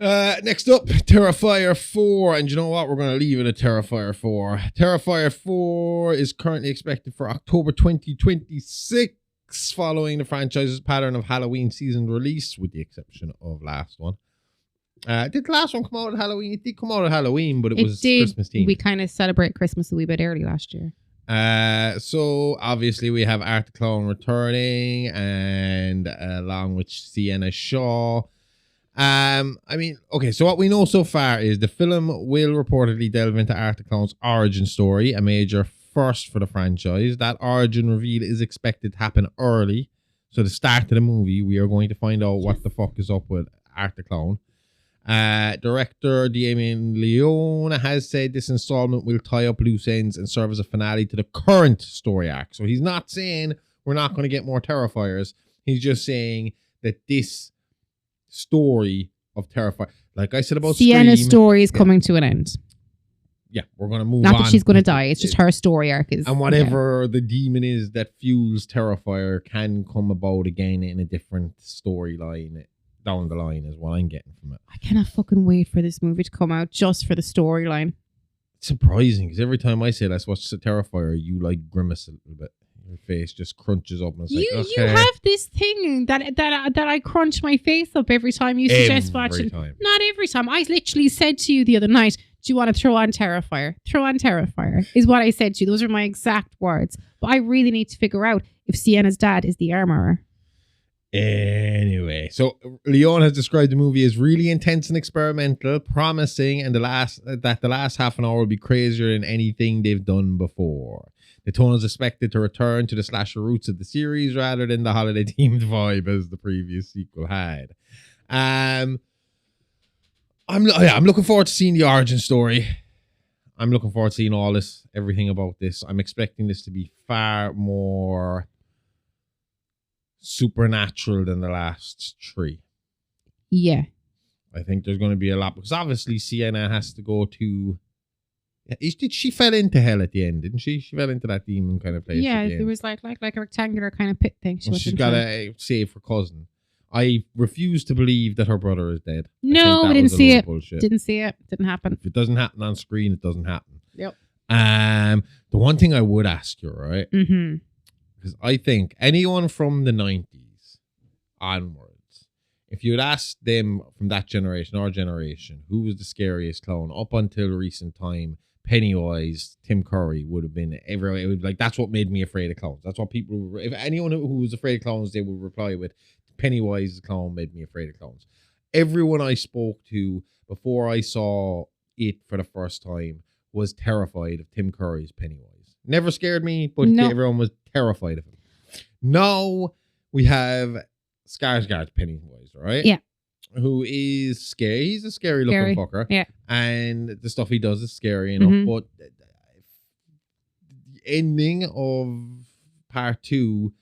Next up, Terrifier 4. And you know what? We're going to leave it at Terrifier 4. Terrifier 4 is currently expected for October 2026, following the franchise's pattern of Halloween season release, with the exception of last one. Did the last one come out at Halloween? It did come out at Halloween, but it was Christmas themed. We kind of celebrate Christmas a wee bit early last year. So obviously we have Art the Clown returning, and along with Sienna Shaw. So what we know so far is the film will reportedly delve into Art the Clown's origin story, a major first for the franchise. That origin reveal is expected to happen early. So the start of the movie, we are going to find out what the fuck is up with Art the Clown. Director Damien Leone has said this installment will tie up loose ends and serve as a finale to the current story arc. So he's not saying we're not going to get more Terrifiers. He's just saying that this story of Terrifier, like I said about Sienna's story is coming to an end. Yeah, we're going to move on. Not that she's going to die. It's just her story arc is. And whatever the demon is that fuels Terrifier can come about again in a different storyline down the line is what I'm getting from it. I cannot fucking wait for this movie to come out just for the storyline. It's surprising because every time I say let's watch the Terrifier, you like grimace a little bit. Your face just crunches up and it's you have this thing that I crunch my face up every time you suggest watching. Not every time. I literally said to you the other night, do you want to throw on Terrifier? Throw on Terrifier is what I said to you. Those are my exact words. But I really need to figure out if Sienna's dad is the armorer. Anyway, so Leon has described the movie as really intense and experimental, promising, and the last half an hour will be crazier than anything they've done before. The tone is expected to return to the slasher roots of the series rather than the holiday-themed vibe as the previous sequel had. I'm looking forward to seeing the origin story. I'm looking forward to seeing all this, everything about this. I'm expecting this to be far more supernatural than the last 3. Yeah. I think there's going to be a lot, because obviously Sienna has to go to... She fell into hell at the end, didn't she? She fell into that demon kind of place. Yeah, there was like a rectangular kind of pit thing. She's got to save her cousin. I refuse to believe that her brother is dead. No, I didn't see it. Bullshit. Didn't see it. Didn't happen. If it doesn't happen on screen, it doesn't happen. Yep. The one thing I would ask you, right? Mm-hmm. Because I think anyone from the 90s onwards, if you had asked them from that generation, our generation, who was the scariest clown up until recent time, Pennywise, Tim Curry would have been that's what made me afraid of clowns. That's what people, if anyone who was afraid of clowns, they would reply with, Pennywise the clown made me afraid of clowns. Everyone I spoke to before I saw it for the first time was terrified of Tim Curry's Pennywise. Never scared me, but everyone was terrified of him. Now we have Skarsgård's Pennywise, right? Yeah. Who is scary. He's a scary looking fucker. Yeah. And the stuff he does is scary enough. But the ending of part 2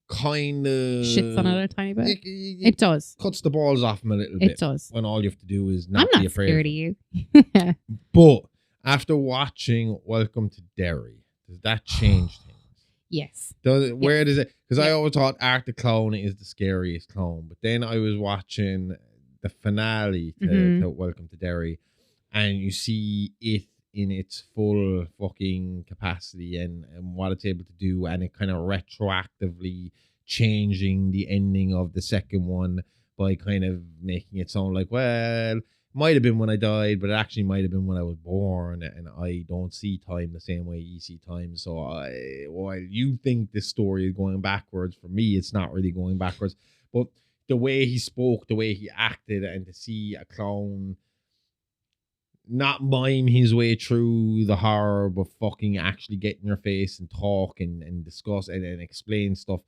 kind of shits on it a tiny bit. It does. Cuts the balls off him a little bit. It does. When all you have to do is not be afraid. I'm not scared of you. But after watching Welcome to Derry, does that change things? Yes. Where does it? Because I always thought Art the Clown is the scariest clown, but then I was watching the finale to Welcome to Derry, and you see it in its full fucking capacity and what it's able to do, and it kind of retroactively changing the ending of the second one by kind of making it sound like, well, it might have been when I died, but it actually might have been when I was born, and I don't see time the same way you see time. So while you think this story is going backwards, for me it's not really going backwards. But the way he spoke, the way he acted, and to see a clown not mime his way through the horror, but fucking actually get in your face and talk and discuss and explain stuff.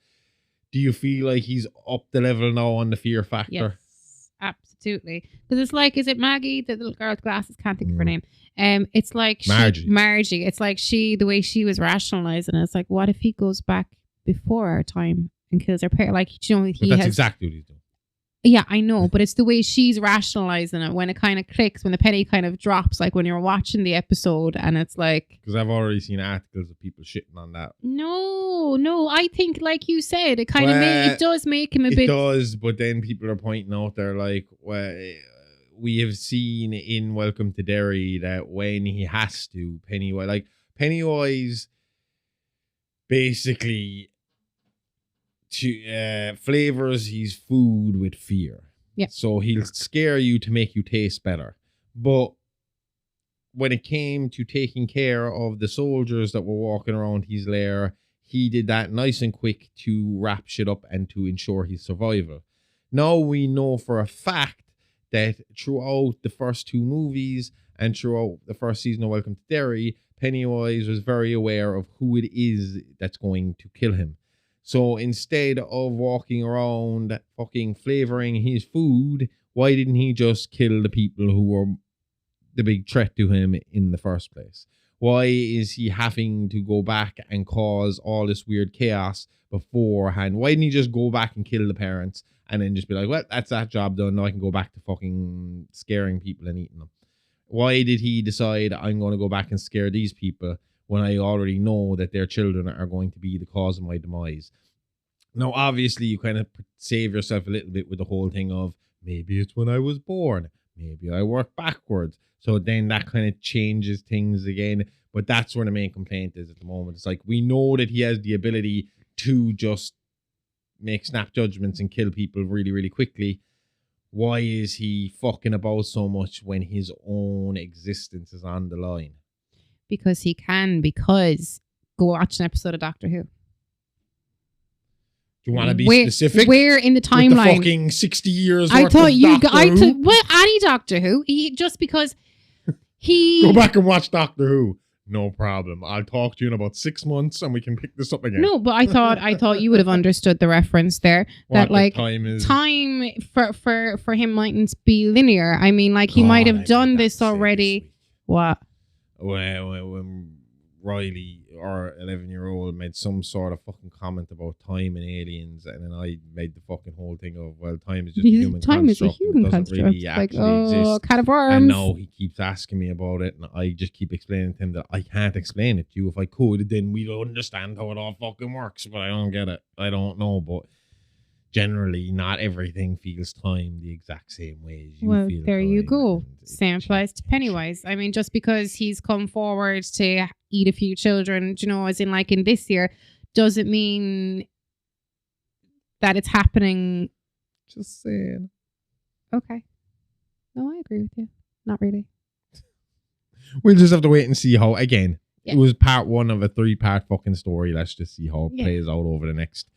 Do you feel like he's up the level now on the fear factor? Yes, absolutely. Because it's like, is it Maggie, the little girl with glasses? Can't think of her name. It's like Margie. It's like the way she was rationalizing it. It's like, what if he goes back before our time and kills her parents? Like, that's exactly what he's doing. Yeah, I know, but it's the way she's rationalizing it when it kind of clicks, when the penny kind of drops, like when you're watching the episode and it's like... Because I've already seen articles of people shitting on that. No, I think, like you said, it kind of it does make him a bit... It does, but then people are pointing out, they're like, well, we have seen in Welcome to Derry that when he has to, Pennywise basically... flavors his food with fear. Yeah. So he'll scare you to make you taste better. But when it came to taking care of the soldiers that were walking around his lair, he did that nice and quick to wrap shit up and to ensure his survival. Now we know for a fact that throughout the first 2 movies and throughout the first season of Welcome to Derry, Pennywise was very aware of who it is that's going to kill him. So instead of walking around fucking flavoring his food, why didn't he just kill the people who were the big threat to him in the first place? Why is he having to go back and cause all this weird chaos beforehand? Why didn't he just go back and kill the parents and then just be like, well, that's that job done. Now I can go back to fucking scaring people and eating them. Why did he decide I'm going to go back and scare these people when I already know that their children are going to be the cause of my demise? Now, obviously, you kind of save yourself a little bit with the whole thing of maybe it's when I was born. Maybe I work backwards. So then that kind of changes things again. But that's where the main complaint is at the moment. It's like, we know that he has the ability to just make snap judgments and kill people really, really quickly. Why is he fucking about so much when his own existence is on the line? Because he can, because go watch an episode of Doctor Who. Do you want to be specific? Where in the timeline? With the fucking 60 years I worth thought of you. Doctor I Who? thought well, any Doctor Who. Just because he go back and watch Doctor Who. no problem. I'll talk to you in about 6 months and we can pick this up again. No, but I thought you would have understood the reference there. That like time for him mightn't be linear. I mean, like he might have done this already. What? When Riley, our 11-year-old, made some sort of fucking comment about time and aliens, and then I made the fucking whole thing of, well, time is just a human construct. Time is a human construct. Really like, exist. Can of worms. And now he keeps asking me about it, and I just keep explaining to him that I can't explain it to you. If I could, then we'd understand how it all fucking works, but I don't get it. I don't know, but generally, not everything feels time the exact same way as you feel. Well, there you go. Same applies to Pennywise. I mean, just because he's come forward to eat a few children, you know, as in like in this year, doesn't mean that it's happening. Just saying. Okay. No, I agree with you. Not really. We'll just have to wait and see how, again, it was part 1 of a 3-part fucking story. Let's just see how it plays out over the next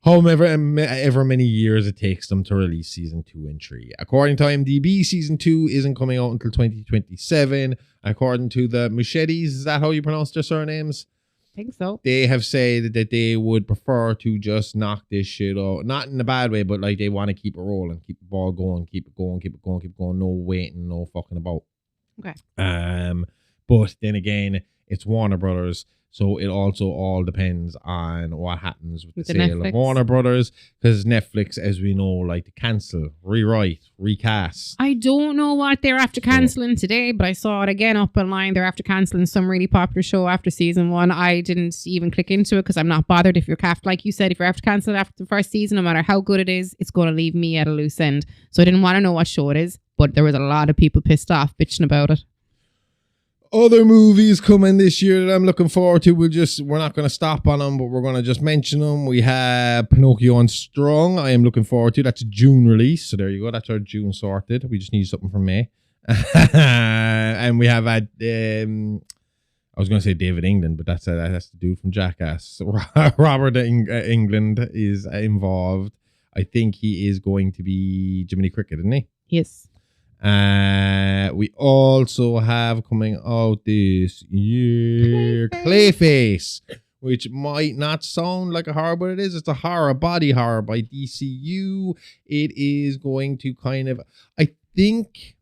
however many years it takes them to release season 2 and 3. According to IMDb, season 2 isn't coming out until 2027. According to the Machetes, is that how you pronounce their surnames? I think so. They have said that they would prefer to just knock this shit out. Not in a bad way, but like they want to keep it rolling, keep the ball going, keep it going, keep it going, keep it going. No waiting, no fucking about. Okay. But then again, it's Warner Brothers. So it also all depends on what happens with the sale Netflix. Of Warner Brothers, because Netflix, as we know, like to cancel, rewrite, recast. I don't know what they're after cancelling today, but I saw it again up online. They're after cancelling some really popular show after season 1. I didn't even click into it because I'm not bothered. If you're like you said, if you're after cancelling after the first season, no matter how good it is, it's going to leave me at a loose end. So I didn't want to know what show it is, but there was a lot of people pissed off bitching about it. Other movies coming this year that I'm looking forward to. We're not going to stop on them, but we're going to just mention them. We have Pinocchio Unstrung. I am looking forward to. That's a June release. So there you go. That's our June sorted. We just need something from May. And we have I was going to say David England, but that's the dude from Jackass. Robert England is involved. I think he is going to be Jiminy Cricket, isn't he? Yes. We also have coming out this year Clayface, which might not sound like a horror, but it is. It's a horror, body horror by DCU. It is going to kind of, I think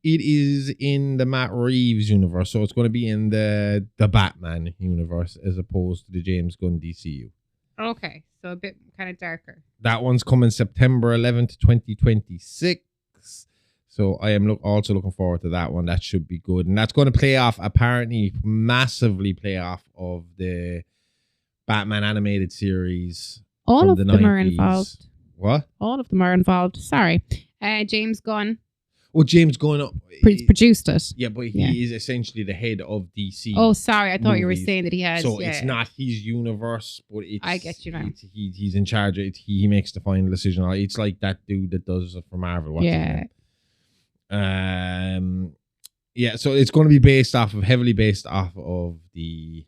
it is in the Matt Reeves universe, so it's going to be in the Batman universe as opposed to the James Gunn DCU. Okay, so a bit kind of darker. That one's coming September 11th, 2026. So I am also looking forward to that one. That should be good. And that's going to play off, apparently, massively play off of the Batman animated series. All of them are involved. What? All of them are involved. Sorry. James Gunn. Well, James Gunn produced it. Yeah, but he is essentially the head of DC. Oh, sorry. I thought you were saying that he has. So it's not his universe, but it's. I get you now. He's in charge. He makes the final decision. It's like that dude that does it for Marvel. Yeah, so it's going to be heavily based off of the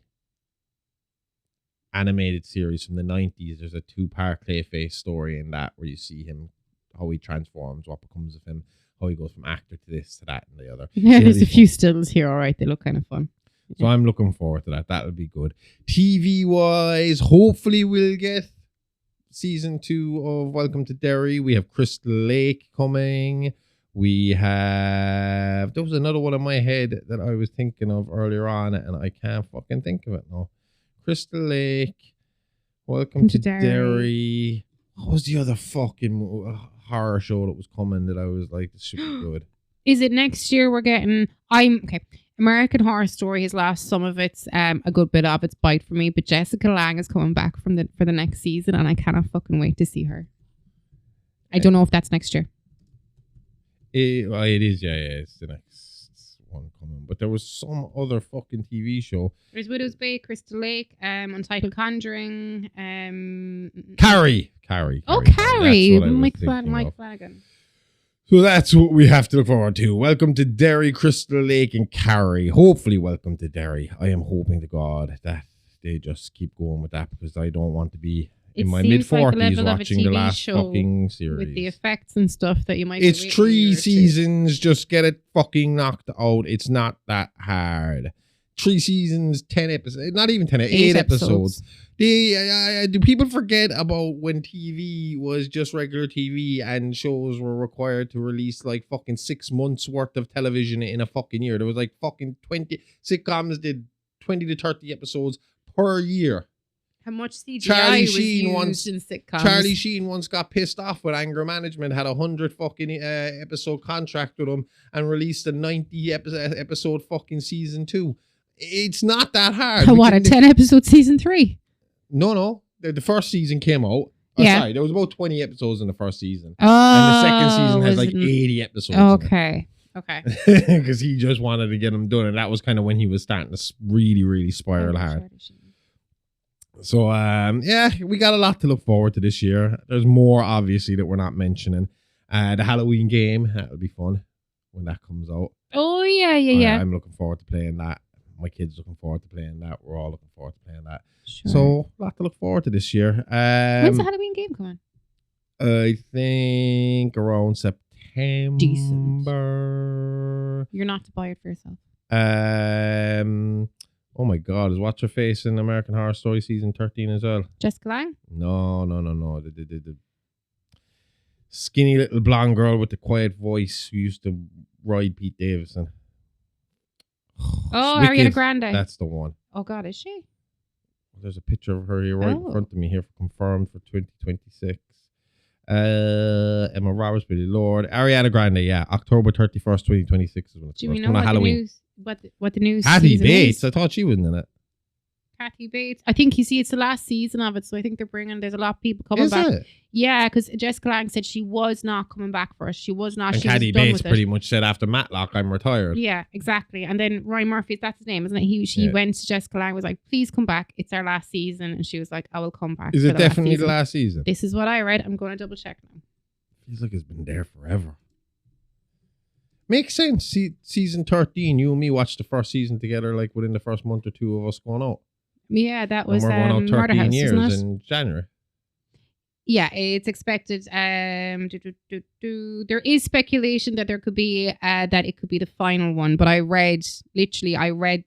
animated series from the 90s. There's a 2-part Clayface story in that where you see him, how he transforms, what becomes of him, how he goes from actor to this, to that, and the other. Yeah, there's a few stills here, all right. They look kind of fun. So I'm looking forward to that. That'll be good. TV-wise, hopefully we'll get season 2 of Welcome to Derry. We have Crystal Lake coming. We have... There was another one in my head that I was thinking of earlier on, and I can't fucking think of it now. Crystal Lake. Welcome to Derry. What was the other fucking horror show that was coming that I was like, this should be good? Is it next year we're getting... American Horror Story has lost some of its, a good bit of its bite for me, but Jessica Lange is coming back for the next season, and I cannot fucking wait to see her. I don't know if that's next year. It is, yeah. It's the next one coming. But there was some other fucking TV show. There's Widow's Bay, Crystal Lake, Untitled Conjuring, Carrie. Oh, Carrie! Mike Flanagan. So that's what we have to look forward to. Welcome to Derry, Crystal Lake, and Carrie. Hopefully, Welcome to Derry. I am hoping to God that they just keep going with that, because I don't want to be in my mid-40s watching the last fucking series. With the effects and stuff that you might... It's 3 seasons. Just get it fucking knocked out. It's not that hard. 3 seasons, 10 episodes, not even 10, 8 episodes. Do people forget about when TV was just regular TV and shows were required to release like fucking 6 months worth of television in a fucking year? There was like fucking 20 sitcoms did 20 to 30 episodes per year. How much CGI was used in sitcoms? Charlie Sheen once got pissed off with anger management, had 100 fucking episode contract with him, and released a 90 episode fucking season 2. It's not that hard. What, a 10 episode season 3? No. The first season came out. Yeah. Sorry, there was about 20 episodes in the first season. Oh, and the second season has like 80 episodes. Okay. Because he just wanted to get them done. And that was kind of when he was starting to really, really spiral hard. So, we got a lot to look forward to this year. There's more, obviously, that we're not mentioning. The Halloween game, that'll be fun when that comes out. Oh, yeah. I'm looking forward to playing that. My kids looking forward to playing that. We're all looking forward to playing that. Sure. So, a lot to look forward to this year. When's the Halloween game coming? I think around September. Decent. You're not to buy it for yourself. Oh my God, is What's Her Face in American Horror Story season 13 as well? Jessica Lange? No. The skinny little blonde girl with the quiet voice who used to ride Pete Davidson. Oh, Ariana Grande. That's the one. Oh God, is she? There's a picture of her here right in front of me here, confirmed for 2026. Emma Roberts, Billy Lord, Ariana Grande. Yeah, October 31st, 2026 is when it's. Do we know what Halloween. the news? What the news? Kathy Bates. Is? I thought she was in it. Kathy Bates. I think it's the last season of it, so I think there's a lot of people coming back. It? Yeah, because Jessica Lange said she was not coming back for us. She was not. And she Kathy was done Bates with pretty it. much said after Matlock, I'm retired. Yeah, exactly. And then Ryan Murphy, that's his name, isn't it? She went to Jessica Lange, was like, please come back. It's our last season. And she was like, I will come back. Is it definitely the last season? This is what I read. I'm going to double check now. Feels like it's been there forever. Makes sense. Season 13, you and me watched the first season together, like within the first month or two of us going out. Yeah, that was we're going out 13 Murder House, years in January. Yeah, it's expected. There is speculation that there could be that it could be the final one, but I read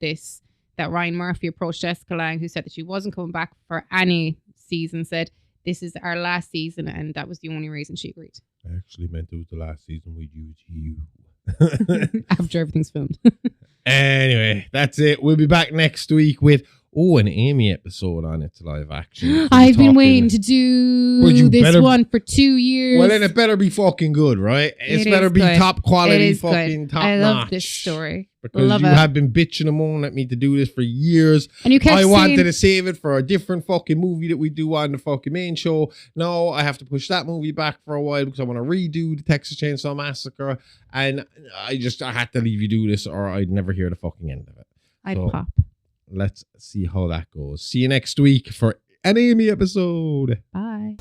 this that Ryan Murphy approached Jessica Lange, who said that she wasn't coming back for any season. Said this is our last season, and that was the only reason she agreed. I actually meant it was the last season we'd use you. After everything's filmed. Anyway, that's it. We'll be back next week with an Amy episode on It's Live Action. I've been waiting to do this one for 2 years. Well, then it better be fucking good, right? It better be good. top quality, fucking top notch. I love this story. Because you have been bitching and moaning at me to do this for years. And you kept I wanted to save it for a different fucking movie that we do on the fucking main show. No, I have to push that movie back for a while because I want to redo the Texas Chainsaw Massacre. And I had to leave you do this or I'd never hear the fucking end of it. I'd pop. Let's see how that goes. See you next week for an Amy episode. Bye.